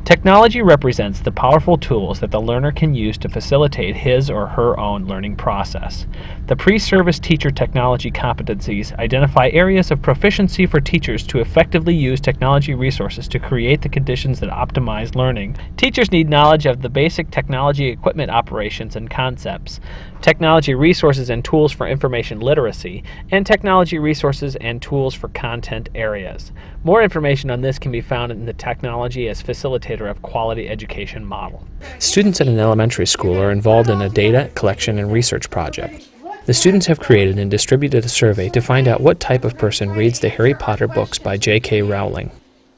Technology represents the powerful tools that the learner can use to facilitate his or her own learning process. The pre-service teacher technology competencies identify areas of proficiency for teachers to effectively use technology resources to create the conditions that optimize learning. Teachers need knowledge of the basic technology equipment operations and concepts, technology resources and tools for information literacy, and technology resources and tools for content areas. More information on this can be found in the Technology as Facilitator of Quality Education model. Students at an elementary school are involved in a data collection and research project. The students have created and distributed a survey to find out what type of person reads the Harry Potter books by J.K. Rowling.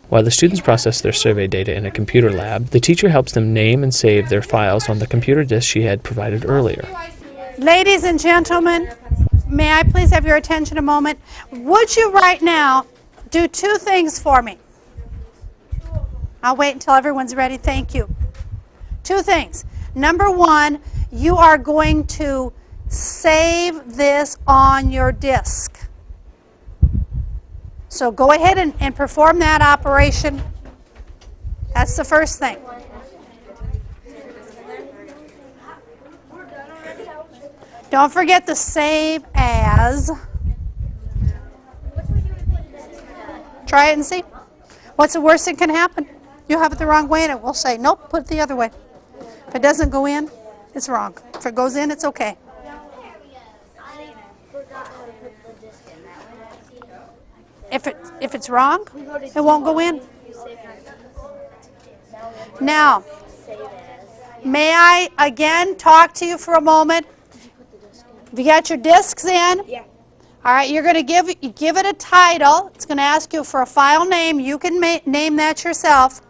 While the students process their survey data in a computer lab, the teacher helps them name and save their files on the computer disk she had provided earlier. Ladies and gentlemen, may I please have your attention a moment? Would you right now do two things for me? I'll wait until everyone's ready. Thank you. Two things. Number one, you are going to save this on your disk. So go ahead and perform that operation. That's the first thing. Don't forget the save as. Try it and see. What's the worst that can happen? You have it the wrong way and it will say, nope, put it the other way. If it doesn't go in, it's wrong. If it goes in, it's okay. If it's wrong, it won't go in. Now, may I again talk to you for a moment? Have you got your discs in? Yeah. All right, you're going to give it a title. It's going to ask you for a file name. You can name that yourself.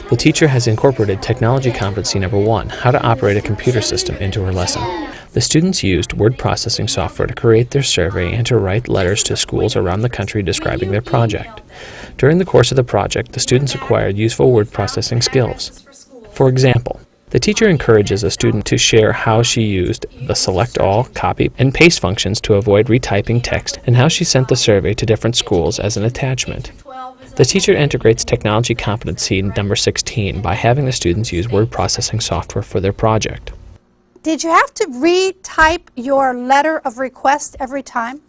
The teacher has incorporated technology competency number 1, how to operate a computer system, into her lesson. The students used word processing software to create their survey and to write letters to schools around the country describing their project. During the course of the project, the students acquired useful word processing skills. For example, the teacher encourages a student to share how she used the select all, copy, and paste functions to avoid retyping text and how she sent the survey to different schools as an attachment. The teacher integrates technology competency number 16 by having the students use word processing software for their project. Did you have to retype your letter of request every time?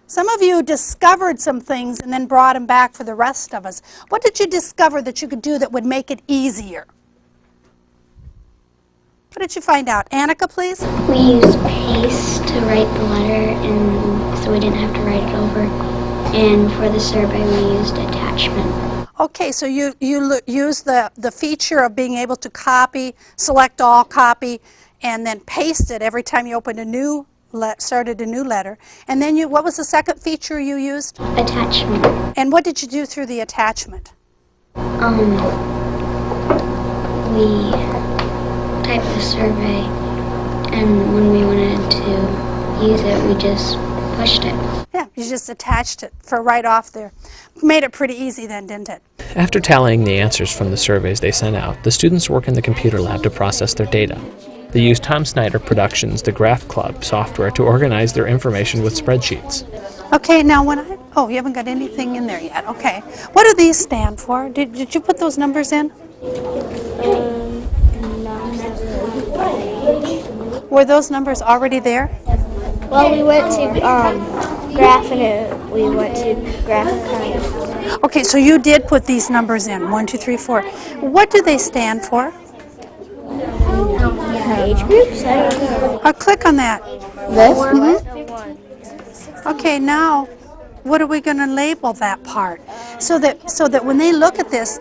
Some of you discovered some things and then brought them back for the rest of us. What did you discover that you could do that would make it easier? What did you find out? Annika, please. We used paste to write the letter, and so we didn't have to write it over. And for the survey, we used attachment. Okay, so you use the feature of being able to copy, select all, copy, and then paste it every time you opened a new started a new letter. And then what was the second feature you used? Attachment. And what did you do through the attachment? We typed the survey, and when we wanted to use it, we just pushed it. Yeah, you just attached it for right off there. Made it pretty easy then, didn't it? After tallying the answers from the surveys they sent out, the students work in the computer lab to process their data. They use Tom Snyder Productions' The Graph Club software to organize their information with spreadsheets. Okay, now oh, you haven't got anything in there yet. Okay. What do these stand for? Did you put those numbers in? Were those numbers already there? Well, we went to graph and we went to graph kind. Okay, so you did put these numbers in, 1, 2, 3, 4. What do they stand for? Age groups? I don't know. I'll click on that. This? Mm-hmm. Okay, now what are we going to label that part? So that when they look at this,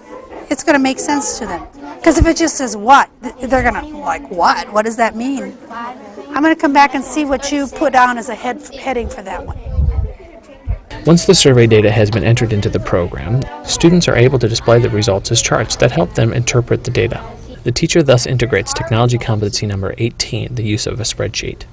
it's going to make sense to them. Because if it just says what, they're going to like, what? What does that mean? I'm going to come back and see what you put down as a heading for that one. Once the survey data has been entered into the program, students are able to display the results as charts that help them interpret the data. The teacher thus integrates technology competency number 18, the use of a spreadsheet.